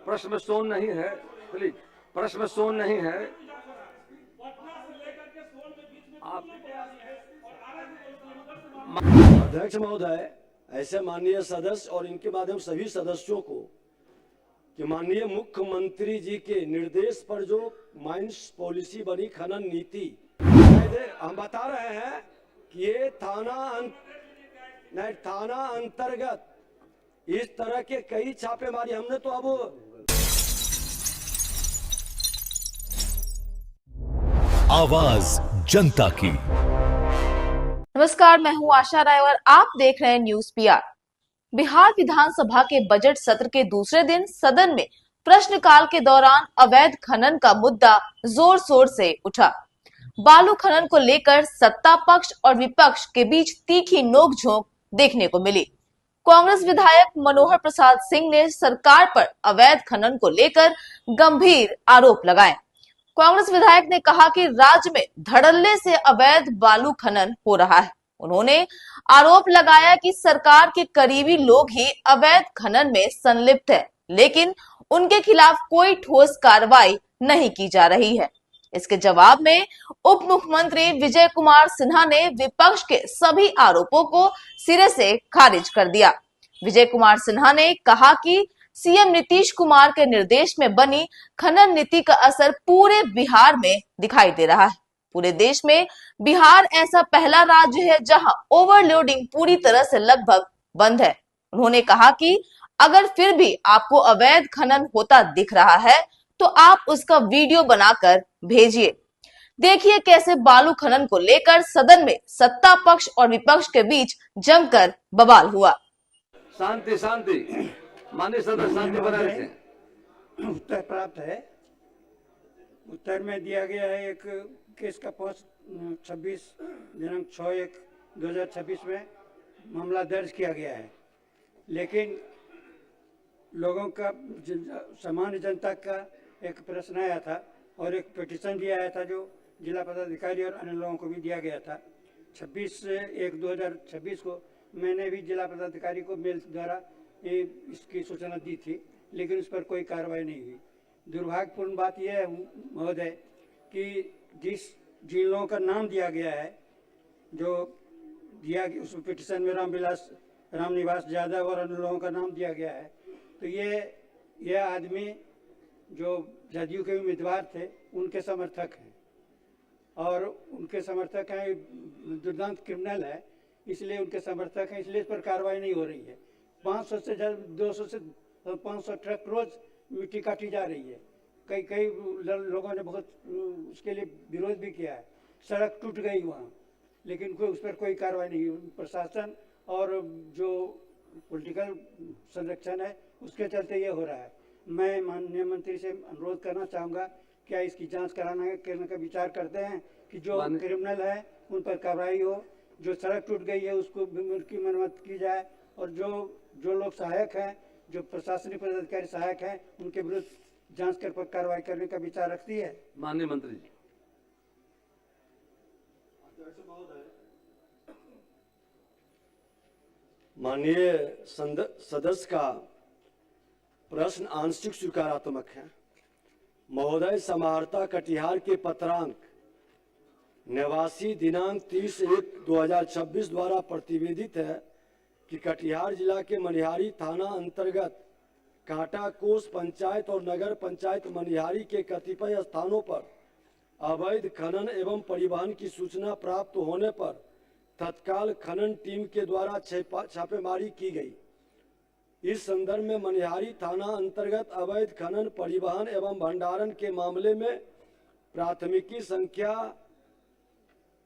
प्रश्न में सोन नहीं है, प्लीज, प्रश्न में सोन नहीं है। आप अध्यक्ष महोदय, ऐसे माननीय सदस्य और इनके माध्यम सभी सदस्यों को कि माननीय मुख्यमंत्री जी के निर्देश पर जो माइंस पॉलिसी बनी, खनन नीति, हम बता रहे हैं कि ये थाना अंतर्गत इस तरह के कई छापेमारी हमने तो अब आवाज जनता की। नमस्कार, मैं हूं आशा राय और आप देख रहे हैं न्यूज पीआर। बिहार विधानसभा के बजट सत्र के दूसरे दिन सदन में प्रश्नकाल के दौरान अवैध खनन का मुद्दा जोर शोर से उठा। बालू खनन को लेकर सत्ता पक्ष और विपक्ष के बीच तीखी नोकझोंक देखने को मिली। कांग्रेस विधायक मनोहर प्रसाद सिंह ने सरकार पर अवैध खनन को लेकर गंभीर आरोप लगाए। कांग्रेस विधायक ने कहा कि राज्य में धड़ल्ले से अवैध बालू खनन हो रहा है। उन्होंने आरोप लगाया कि सरकार के करीबी लोग ही अवैध खनन में संलिप्त है, लेकिन उनके खिलाफ कोई ठोस कार्रवाई नहीं की जा रही है। इसके जवाब में उप मुख्यमंत्री विजय कुमार सिन्हा ने विपक्ष के सभी आरोपों को सिरे से खारिज कर दिया। विजय कुमार सिन्हा ने कहा कि सीएम नीतीश कुमार के निर्देश में बनी खनन नीति का असर पूरे बिहार में दिखाई दे रहा है। पूरे देश में बिहार ऐसा पहला राज्य है जहां ओवरलोडिंग पूरी तरह से लगभग बंद है। उन्होंने कहा कि अगर फिर भी आपको अवैध खनन होता दिख रहा है तो आप उसका वीडियो बनाकर भेजिए। देखिए कैसे बालू खनन को लेकर सदन में सत्ता पक्ष और विपक्ष के बीच जमकर बवाल हुआ। शांति शांति, माननीय सदस्य शांति बनाए रखें। उत्तर प्राप्त है। उत्तर में दिया गया है एक केस का 26 दिनांक 6/1/2026 में मामला दर्ज किया गया है, लेकिन लोगों का सामान्य जनता का एक प्रश्न आया था और एक पिटीशन भी आया था जो जिला पदाधिकारी और अन्य लोगों को भी दिया गया था। 26/1/2026 को मैंने भी जिला पदाधिकारी को मेल द्वारा इसकी सूचना दी थी, लेकिन उस पर कोई कार्रवाई नहीं हुई। दुर्भाग्यपूर्ण बात यह है महोदय कि जिन लोगों का नाम दिया गया है, जो दिया उस पिटीशन में रामनिवास यादव और अन्य लोगों का नाम दिया गया है, तो ये आदमी जो जदयू के उम्मीदवार थे उनके समर्थक हैं और उनके समर्थक हैं, दुर्दांत क्रिमिनल है, इसलिए उनके समर्थक हैं, इसलिए इस पर कार्रवाई नहीं हो रही है। 500 से 200 से 500 ट्रक रोज मिट्टी काटी जा रही है। कई लोगों ने बहुत उसके लिए विरोध भी किया है। सड़क टूट गई वहाँ, लेकिन कोई उस पर कोई कार्रवाई नहीं हुई। प्रशासन और जो पॉलिटिकल संरक्षण है उसके चलते ये हो रहा है। मैं माननीय मंत्री से अनुरोध करना चाहूँगा, क्या इसकी जांच करने का विचार करते हैं कि जो क्रिमिनल है उन पर कार्रवाई हो, जो सड़क टूट गई है उसको की मरम्मत की जाए, और जो लोग सहायक हैं, जो प्रशासनिक पदाधिकारी सहायक हैं, उनके विरुद्ध जांच कर पर कार्रवाई करने का विचार रखती है माननीय मंत्री जी। माननीय सदस्य का प्रश्न आंशिक स्वीकारात्मक है। महोदय, समाहर्ता कटिहार के पत्रांक निवासी दिनांक 30/1/2026 द्वारा प्रतिवेदित है कि कटिहार जिला के मनिहारी थाना अंतर्गत कांटा कोस पंचायत और नगर पंचायत मनिहारी के कतिपय स्थानों पर अवैध खनन एवं परिवहन की सूचना प्राप्त होने पर तत्काल खनन टीम के द्वारा छापेमारी की गई। इस संदर्भ में मनिहारी थाना अंतर्गत अवैध खनन, परिवहन एवं भंडारण के मामले में प्राथमिकी संख्या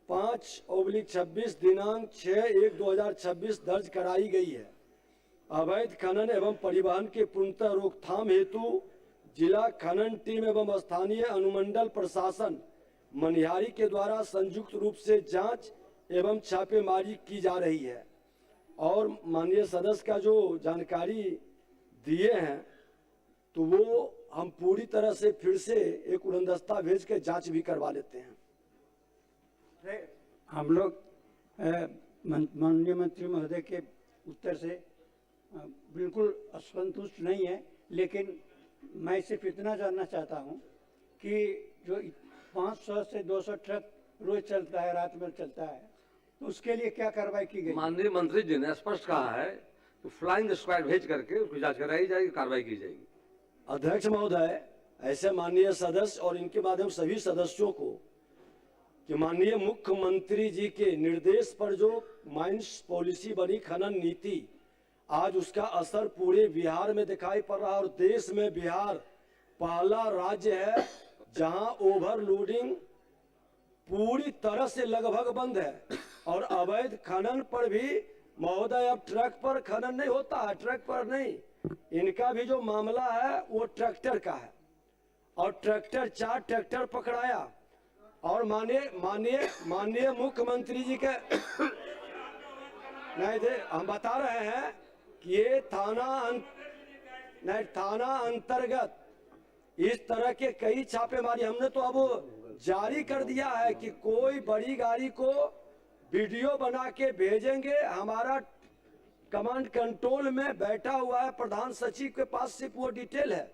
5/26 दिनांक 6/1/2026 दर्ज कराई गई है। अवैध खनन एवं परिवहन के पूर्णतः रोकथाम हेतु जिला खनन टीम एवं स्थानीय अनुमंडल प्रशासन मनिहारी के द्वारा संयुक्त रूप से जांच एवं छापेमारी की जा रही है। और माननीय सदस्य का जो जानकारी दिए हैं तो वो हम पूरी तरह से फिर से एक उड़नदस्ता भेज के जांच भी करवा लेते हैं। हम लोग माननीय मंत्री महोदय के उत्तर से बिल्कुल असंतुष्ट नहीं है, लेकिन मैं सिर्फ इतना जानना चाहता हूँ कि जो 500 से 200 ट्रक रोज चलता है, रात में चलता है, तो उसके लिए क्या कार्रवाई की गई? माननीय मंत्री जी ने स्पष्ट कहा है कि फ्लाइंग स्क्वाड भेज करके उसकी जांच कराई जाएगी, कार्रवाई की जाएगी। अध्यक्ष महोदय, ऐसे माननीय सदस्य और इनके माध्यम सभी सदस्यों को कि माननीय मुख्यमंत्री जी के निर्देश पर जो माइंस पॉलिसी बनी, खनन नीति, आज उसका असर पूरे बिहार में दिखाई पड़ रहा है और देश में बिहार पहला राज्य है जहां ओवरलोडिंग पूरी तरह से लगभग बंद है और अवैध खनन पर भी महोदय अब ट्रक पर खनन नहीं होता है, ट्रक पर नहीं। इनका भी जो मामला है वो ट्रैक्टर का है और ट्रैक्टर 4 ट्रैक्टर पकड़ाया और माननीय मुख्यमंत्री जी के नहीं थे, हम बता रहे हैं कि ये थाना अंतर्गत इस तरह के कई छापेमारी हमने तो अब जारी कर दिया है कि कोई बड़ी गाड़ी को वीडियो बना के भेजेंगे। हमारा कमांड कंट्रोल में बैठा हुआ है, प्रधान सचिव के पास सिर्फ वो डिटेल है,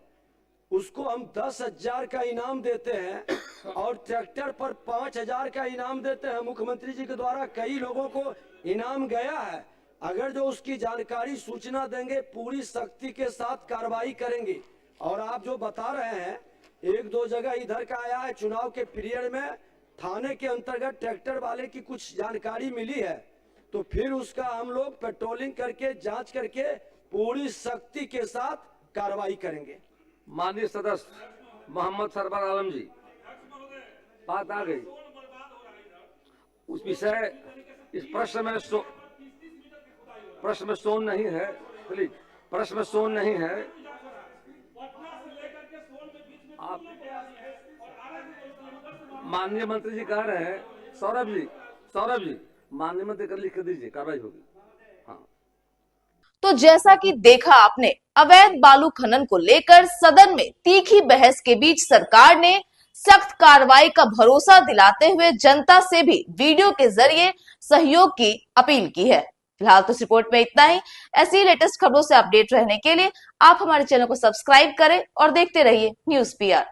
उसको हम 10,000 का इनाम देते हैं और ट्रैक्टर पर 5,000 का इनाम देते हैं। मुख्यमंत्री जी के द्वारा कई लोगों को इनाम गया है, अगर जो उसकी जानकारी सूचना देंगे पूरी सख्ती के साथ कार्रवाई करेंगे। और आप जो बता रहे हैं 1-2 जगह इधर का आया है, चुनाव के पीरियड में थाने के अंतर्गत ट्रैक्टर वाले की कुछ जानकारी मिली है, तो फिर उसका हम लोग पेट्रोलिंग करके जांच करके पूरी सख्ती के साथ कार्रवाई करेंगे। माननीय सदस्य मोहम्मद सरवर आलम जी, बात आ गई उस विषय, इस प्रश्न में शोन नहीं है, प्लीज, प्रश्न में शोन नहीं है। आप माननीय मंत्री जी कह रहे हैं, सौरभ जी माननीय मंत्री कर लिख दीजिए, कार्रवाई होगी। हाँ, तो जैसा कि देखा आपने, अवैध बालू खनन को लेकर सदन में तीखी बहस के बीच सरकार ने सख्त कार्रवाई का भरोसा दिलाते हुए जनता से भी वीडियो के जरिए सहयोग की अपील की है। फिलहाल तो इस रिपोर्ट में इतना ही। ऐसी लेटेस्ट खबरों से अपडेट रहने के लिए आप हमारे चैनल को सब्सक्राइब करें और देखते रहिए न्यूज़ PR।